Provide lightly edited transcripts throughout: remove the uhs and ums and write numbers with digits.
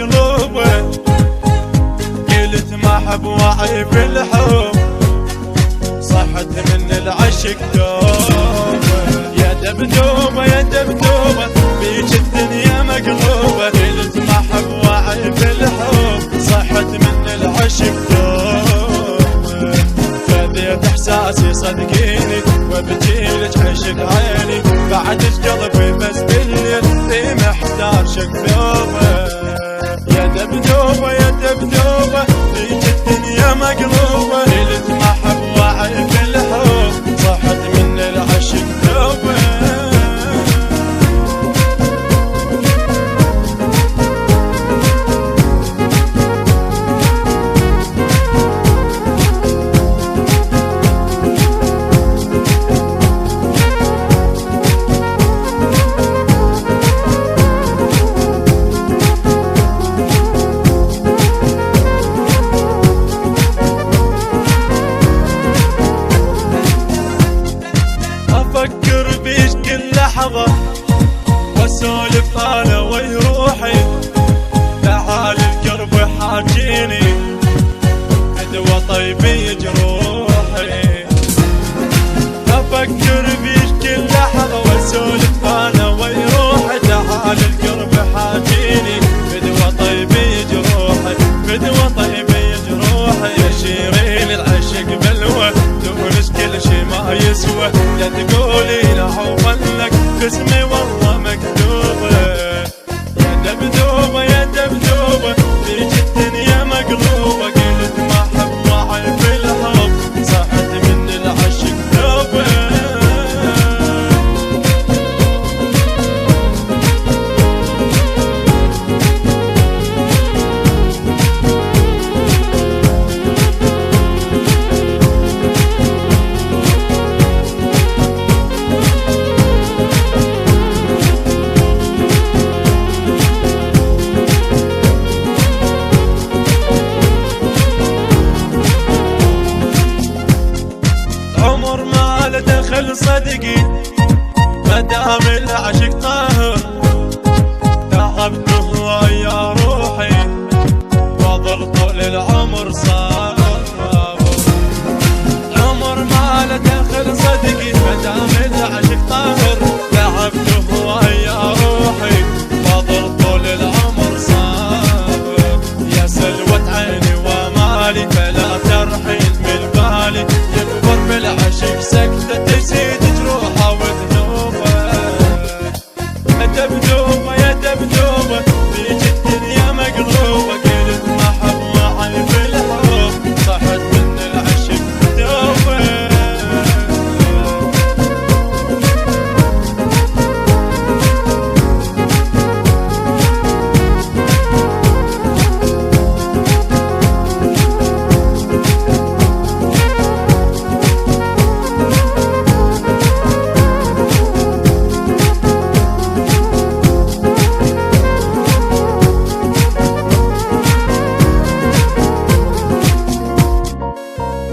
مقلوبه، قلت ما احب واعي في الحب، صحت من العشق توبه. يا دبدوبه يا دبدوبه بيك الدنيا مقلوبه، قلت ما احب واعي في الحب، صحت من العشق توبه. خذيت احساسي صدقيني وبجيلك عشق عيني، بعدك قلبي بس بالليل في محتار شق ثوبه. يا دبدوبه يا دبدوبه بيك الدنيا مقلوبه، قلت ما احب واعي في الحب، صحت من العشق توبه. افكر بيش كل لحظة واسولف انا ويا روحي، تعال القرب حاجيني دوا طيبي جروحي. افكر بيش كل لحظة واسولف انا ويا روحي، تعال القرب حاجيني دوا طيبي جروحي، دوا طيبي جروحي. يا شيرين العشق بلوى دونش كل شي ما يسوى، يا تقولي لا حولك باسمي والله مكتوبه. يا دبدوبه يا دبدوبه بيك الدنيا مقلوبه، قلت ما احب واعي في الحب، صحت من العشق توبه. عمر ما له دخل صدقي ما دام العشق طاهر، تعبته ويا روحي وظل طول العمر صابر. عمر ما له دخل صدقي ما دام العشق طاهر، تعبته ويا روحي وظل طول العمر صابر. يا سلوة عيني ومالي فلا ترحيل من بالي، يكبر بالعشق سكتة تزيد جروحه وذنوبه. يا دبدوبه يا دبدوبه بيك الدنيا مقلوبه، قلت ما احب واعي في الحب، صحت من العشق توبه.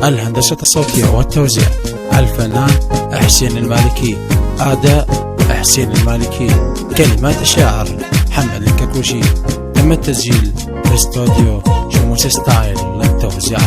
الهندسة الصوتية والتوزيع الفنان حسين المالكي، أداء حسين المالكي، كلمات الشاعر محمد الكاكوشي، تم التسجيل في استوديو شموس ستايل للتوزيع.